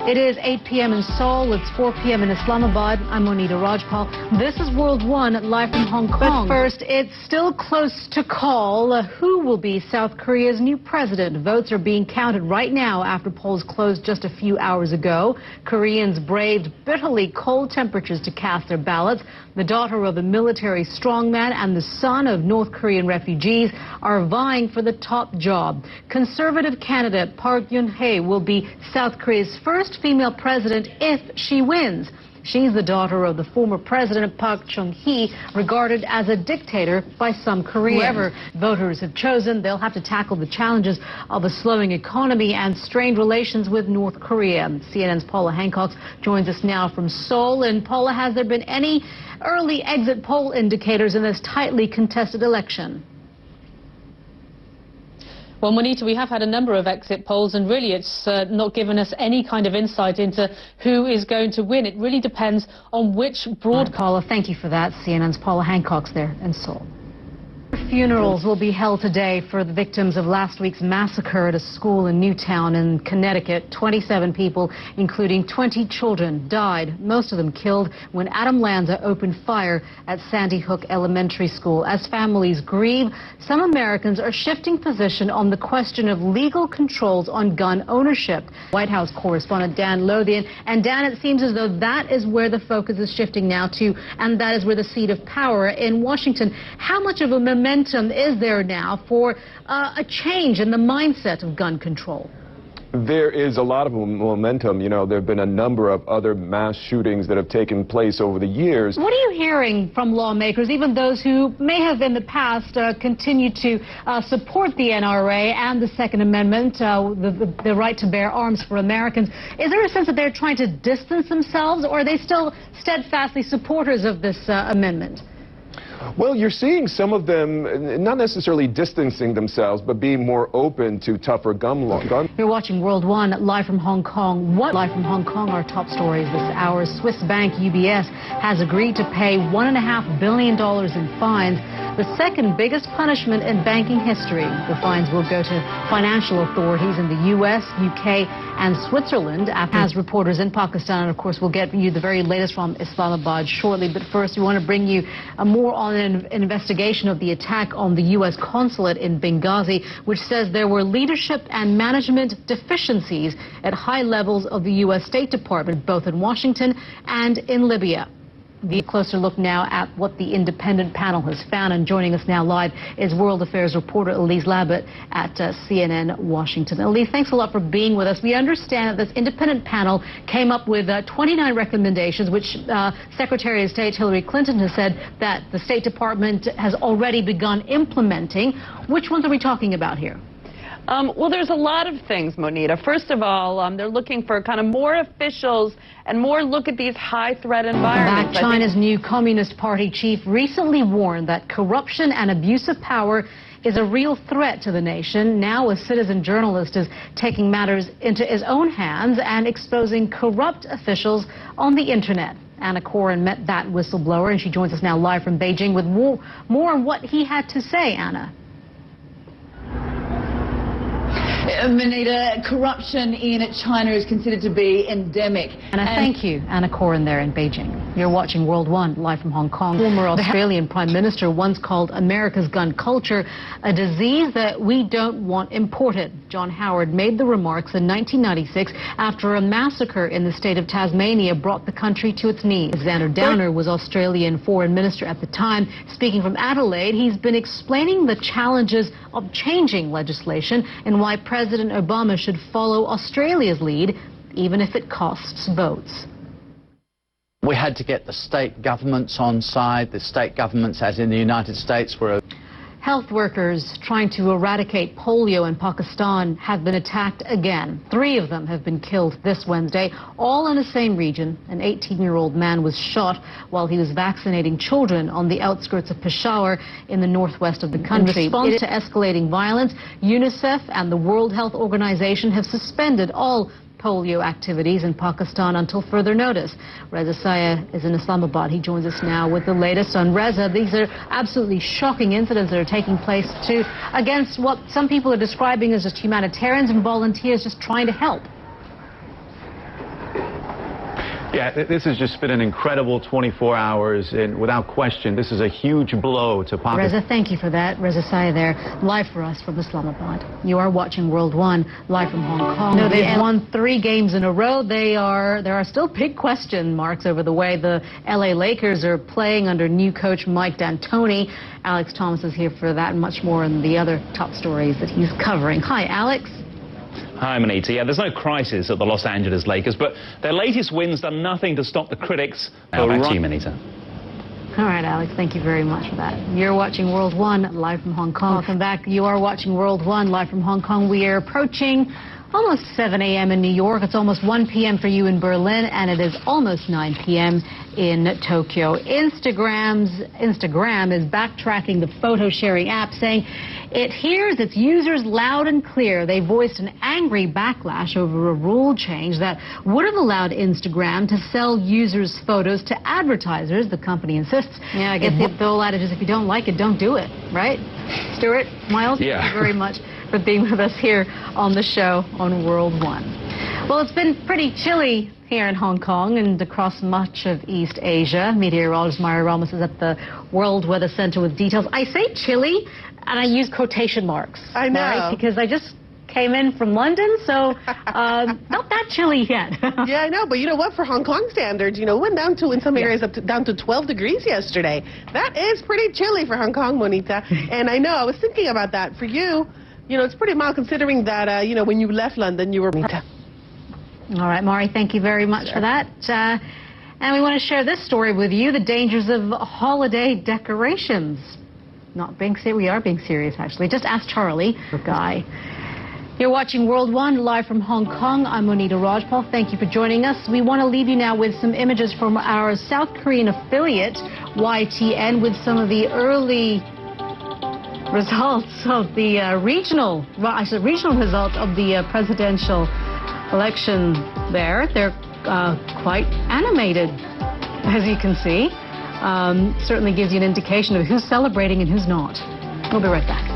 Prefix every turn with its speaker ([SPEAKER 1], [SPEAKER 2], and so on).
[SPEAKER 1] It is 8 p.m. in Seoul, it's 4 p.m. in Islamabad. I'm Monita Rajpal. This is World One, live from Hong Kong. But first, it's still close to call. Who will be South Korea's new president? Votes are being counted right now after polls closed just a few hours ago. Koreans braved bitterly cold temperatures to cast their ballots. The daughter of a military strongman and the son of North Korean refugees are vying for the top job. Conservative candidate Park Geun-hye will be South Korea's first female president if she wins. She's the daughter of the former president Park Chung-hee, regarded as a dictator by some Koreans. Whoever voters have chosen, they'll have to tackle the challenges of a slowing economy and strained relations with North Korea. CNN's Paula Hancock joins us now from Seoul. And Paula, has there been any early exit poll indicators in this tightly contested election?
[SPEAKER 2] Well, Monita, we have had a number of exit polls, and really it's not given us any kind of insight into who is going to win. It really depends on which broadcast.
[SPEAKER 1] Paula, thank you for that. CNN's Paula Hancock's there in Seoul. Funerals will be held today for the victims of last week's massacre at a school in Newtown in Connecticut. 27 people, including 20 children, died, most of them killed when Adam Lanza opened fire at Sandy Hook Elementary School. As families grieve, some Americans are shifting position on the question of legal controls on gun ownership. White House correspondent Dan Lothian. And Dan, it seems as though that is where the focus is shifting now to, and that is where the seat of power in Washington. How much of a momentum is there now for a change in the mindset of gun control?
[SPEAKER 3] There is a lot of momentum. You know, there have been a number of other mass shootings that have taken place over the years. What
[SPEAKER 1] are you hearing from lawmakers, even those who may have in the past continued to support the NRA and the Second Amendment, the right to bear arms for Americans? Is there a sense that they're trying to distance themselves, or are they still steadfastly supporters of this amendment?
[SPEAKER 3] Well, you're seeing some of them not necessarily distancing themselves, but being more open to tougher gun laws.
[SPEAKER 1] You're watching World One live from Hong Kong. Live from Hong Kong, our top stories this hour. Swiss bank UBS has agreed to pay $1.5 billion in fines, the second biggest punishment in banking history. The fines will go to financial authorities in the U.S., U.K., and Switzerland, as reporters in Pakistan. And of course, we'll get you the very latest from Islamabad shortly. But first, we want to bring you more on an investigation of the attack on the U.S. consulate in Benghazi, which says there were leadership and management deficiencies at high levels of the U.S. State Department, both in Washington and in Libya. The closer look now at what the independent panel has found. And joining us now live is World Affairs reporter Elise Labott at CNN Washington. Elise, thanks a lot for being with us. We understand that this independent panel came up with 29 recommendations, which Secretary of State Hillary Clinton has said that the State Department has already begun implementing. Which ones are we talking about here?
[SPEAKER 4] Well, there's a lot of things, Monita. First of all, they're looking for kind of more officials and more look at these high-threat environments.
[SPEAKER 1] China's new Communist Party chief recently warned that corruption and abuse of power is a real threat to the nation. Now a citizen journalist is taking matters into his own hands and exposing corrupt officials on the internet. Anna Coren met that whistleblower, and she joins us now live from Beijing with more on what he had to say. Anna.
[SPEAKER 5] Monita, corruption in China is considered to be endemic.
[SPEAKER 1] And thank you, Anna Coren there in Beijing. You're watching World One live from Hong Kong. Former Australian Prime Minister once called America's gun culture a disease that we don't want imported. John Howard made the remarks in 1996 after a massacre in the state of Tasmania brought the country to its knees. Alexander Downer was Australian Foreign Minister at the time. Speaking from Adelaide, he's been explaining the challenges of changing legislation and why President Obama should follow Australia's lead, even if it costs votes.
[SPEAKER 6] We had to get the state governments on side. The state governments, as in the United States, were...
[SPEAKER 1] Health workers trying to eradicate polio in Pakistan have been attacked again. 3 of them have been killed this Wednesday, all in the same region. An 18-year-old man was shot while he was vaccinating children on the outskirts of Peshawar in the northwest of the country. In response to escalating violence, UNICEF and the World Health Organization have suspended all polio activities in Pakistan until further notice. Reza Saya is in Islamabad. He joins us now with the latest on Reza. These are absolutely shocking incidents that are taking place against what some people are describing as just humanitarians and volunteers just trying to help.
[SPEAKER 7] Yeah, this has just been an incredible 24 hours, and without question, this is a huge blow to Pakistan.
[SPEAKER 1] Reza, thank you for that. Reza Saya there, live for us from Islamabad. You are watching World One, live from Hong Kong. No, they've won 3 games in a row. There are still big question marks over the way the LA Lakers are playing under new coach Mike D'Antoni. Alex Thomas is here for that and much more in the other top stories that he's covering. Hi, Alex.
[SPEAKER 8] Hi, Monita. Yeah, there's no crisis at the Los Angeles Lakers, but their latest win's done nothing to stop the critics. Now back to you, Monita.
[SPEAKER 1] All right, Alex, thank you very much for that. You're watching World One, live from Hong Kong. Welcome back. You are watching World One, live from Hong Kong. We are approaching almost 7 a.m. in New York. It's almost 1 p.m. for you in Berlin, and it is almost 9 p.m. in Tokyo. Instagram is backtracking the photo-sharing app, saying it hears its users loud and clear. They voiced an angry backlash over a rule change that would have allowed Instagram to sell users' photos to advertisers. The company insists. Yeah, I guess the whole adage is if you don't like it, don't do it, right? Stuart, Miles,
[SPEAKER 8] yeah.
[SPEAKER 1] Thank you very much for being with us here on the show on World One. Well, it's been pretty chilly here in Hong Kong and across much of East Asia. Meteorologist Myra Ramos is at the World Weather Center with details. I say chilly, and I use quotation marks.
[SPEAKER 9] I know.
[SPEAKER 1] Right? Because I just came in from London, so not that chilly yet.
[SPEAKER 9] Yeah, I know, but you know what? For Hong Kong standards, you know, it went down to, in some areas, down to 12 degrees yesterday. That is pretty chilly for Hong Kong, Monita. And I know, I was thinking about that. For you, you know, it's pretty mild considering that, you know, when you left London, you were...
[SPEAKER 1] All right, Mari, thank you very much for that. And we want to share this story with you, the dangers of holiday decorations. Not being serious, we are being serious, actually. Just ask Charlie, guy. You're watching World One, live from Hong Kong. I'm Monita Rajpal. Thank you for joining us. We want to leave you now with some images from our South Korean affiliate, YTN, with some of the early results of the regional results of the presidential election there. They're quite animated, as you can see. Certainly gives you an indication of who's celebrating and who's not. We'll be right back.